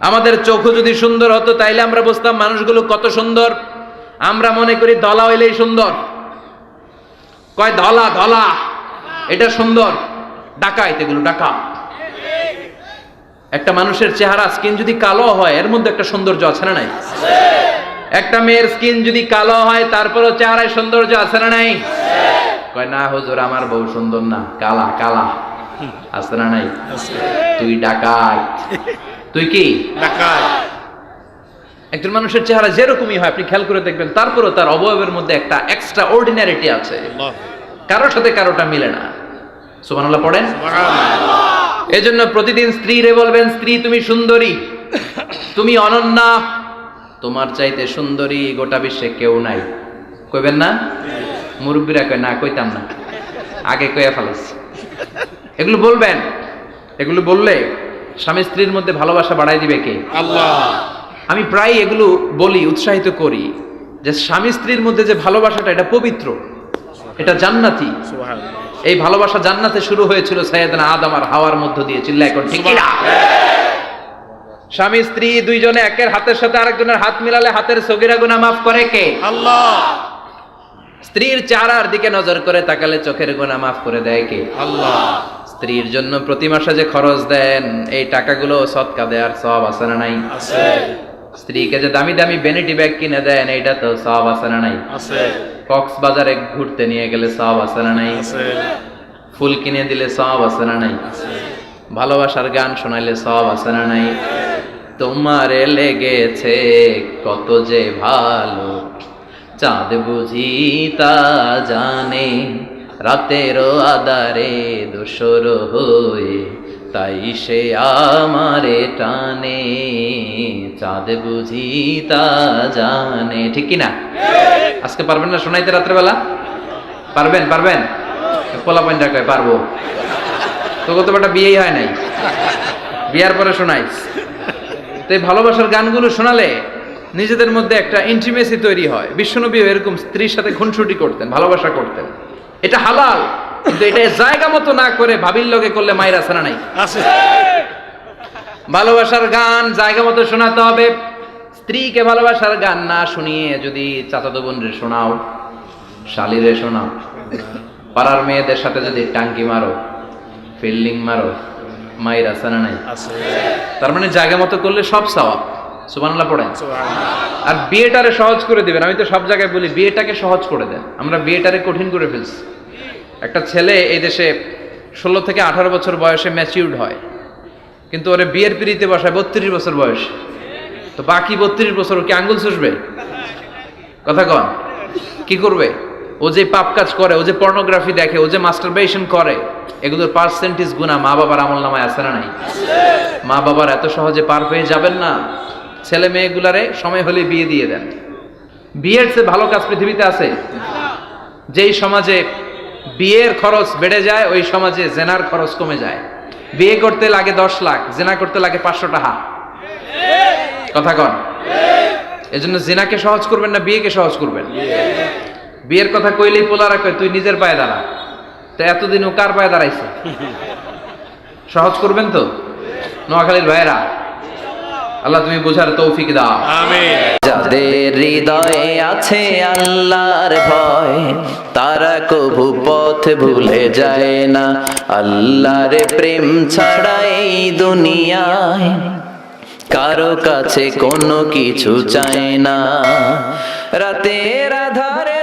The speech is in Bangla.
আমাদের চোখও যদি সুন্দর হতো তাইলে আমরা বুঝতাম মানুষগুলো কত সুন্দর। আমরা মনে করি ধলা হইলেই সুন্দর, কয় ধলা ধলা এটা সুন্দর, ডাকাইত এগুলো ডাকাত। একটা মানুষের চেহারা স্কিন যদি কালো হয় এর মধ্যে একটা সৌন্দর্য আছে না নাই? একটা মেয়ের স্কিন যদি কালো হয় তারপরও চেহারায় সৌন্দর্য আছে না নাই? কয় না হুজুর আমার বউ সুন্দর না, কালা কালা। আছে না নাই? তুই ডাকাত। তুই কি ডাকাত? একজন মানুষের চেহারা যেরকমই হয় আপনি খেয়াল করে দেখবেন তারপরও তার অবয়বের মধ্যে একটা এক্সট্রা অর্ডিনারিটি আছে, কারোর সাথে কারোটা মিলে না। সুবহানাল্লাহ পড়েন। এজন্য প্রতিদিন স্ত্রীরে বলবেন, স্ত্রী তুমি সুন্দরী, তুমি অনন্যা, তোমার চাইতে সুন্দরী গোটা বিশ্বে কেউ নাই। কইবেন না? মুরব্বীরা কয় না, কইতাম না, আগে কইয়া ফেলাইছি। এগুলো বলবেন, এগুলো বললে স্বামী স্ত্রীর মধ্যে ভালোবাসা বাড়াই দিবে কে? আল্লাহ। আমি প্রায় এগুলো বলি, উৎসাহিত করি যে স্বামী স্ত্রীর মধ্যে যে ভালোবাসাটা এটা পবিত্র, এটা জান্নাতি। এই ভালোবাসা জান্নাতে শুরু হয়েছিল সাইয়েদনা আদম আর হাওয়ার মধ্য দিয়ে। চিল্লা এখন ঠিক না? স্বামী স্ত্রী দুইজনে একের হাতের সাথে আরেকজনের হাত মিলালে হাতের সগীরা গুনাহ মাফ করে কে? আল্লাহ। স্ত্রীর চেহারার দিকে নজর করে তাকালে চোখের গুনাহ মাফ করে দেয় কে? আল্লাহ। স্ত্রীর জন্য প্রতি মাসে যে খরচ দেন এই টাকাগুলো সদকা দেওয়ার সওয়াব আছে না নাই? আছে। স্ত্রীকে যে দামি দামি ভ্যানিটি ব্যাগ কিনে দেন এইটা তো সওয়াব আছে না নাই? আছে। কক্সবাজারে ঘুরতে নিয়ে গেলে সওয়াব আছে না নাই? আছে। ফুল কিনে দিলে সওয়াব আছে না নাই? আছে। ভালোবাসার গান শোনাইলে সওয়াব আছে না নাই? তোমারে লেগেছে কত যে ভালো, চাঁদ বুঝি তা জানে, রাতেরও আধারে দোসর হয়ে তাই সে আমারে টানে, চাঁদ বুঝি তা জানে। ঠিক কি না? আজকে পারবেন না শোনাইতে রাত্রেবেলা? পারবেন? পারবেন? পোলা পান্ডা কয় পারবো। তো কত বেটা বিয়েই হয় নাই, বিয়ার পরে শোনাইস। তো এই ভালোবাসার গানগুলো শোনালে নিজেদের মধ্যে একটা ইন্টিমেসি তৈরি হয়। বিশ্বনবীও এরকম স্ত্রীর সাথে খুনসুটি করতেন, ভালোবাসা করতেন। এটা হালাল, কিন্তু এটা জায়গা মতো না করে ভাবির লগে করলে মায়ের আছে না নাই? আছে। ভালোবাসার গান জায়গা মতো শোনাতে হবে। স্ত্রীকে ভালোবাসার গান না শুনিয়ে যদি চাচাতো বোনরে শোনাও, শালিরে শোনাও, পাড়ার মেয়েদের সাথে যদি টাঙ্কি মারো, ফিল্ডিং মারো, মায়ের আছে না নাই? আছে। তার মানে জায়গা মতো করলে সব সওয়াব। সুবহানাল্লাহ পড়েন। আর বিয়েটারে সহজ করে দিবেন। আমি তো সব জায়গায় বলি বিয়েটাকে সহজ করে দেন। আমরা বিয়েটারে কঠিন করে ফেলছি। একটা ছেলে এই দেশে 16 থেকে 18 বছর বয়সে ম্যাচিউরড হয়, কিন্তু ওরে বিয়ের পিড়িতে বসায় 32 বছর বয়স। তো বাকি 32 বছর কি আঙ্গুল চুষবে? কথা কন, কি করবে? ও যে পাপ কাজ করে, ও যে পর্নোগ্রাফি দেখে, ও যে মাস্টারবেশন করে, এগুলোর পার্সেন্টেজ গুনাহ মা বাবার আমলনামায় আছে না নাই? মা বাবার এত সহজে পার পেয়ে যাবেন না। ছেলে মেয়েগুলারে সময় হলে বিয়ে দিয়ে দেন। বিয়ের চেয়ে ভালো কাজ পৃথিবীতে আছে? যেই সমাজে বিয়ের খরচ বেড়ে যায় ওই সমাজে জেনার খরচ কমে যায়। বিয়ে করতে লাগে 10 লাখ, জেনা করতে লাগে 500 টাকা। কথা কন। এজন্য জেনাকে সহজ করবেন না বিয়েকে সহজ করবেন? বিয়ের কথা কইলেই পোলারা কয় তুই নিজের পায়ে দাঁড়া। তো এতদিন ও কার পায়ে দাঁড়াইছে? সহজ করবেন তো নোয়াখালীর ভাইয়েরা? আল্লাহ তুমি বোঝার তৌফিক দাও। আমিন। যাদের হৃদয়ে আছে আল্লাহর ভয় তারা কবু পথ ভুলে যায় না। আল্লাহর প্রেম ছাড়া এই দুনিয়ায় কারো কাছে কোনো কিছু চায় না। রাতের আধারে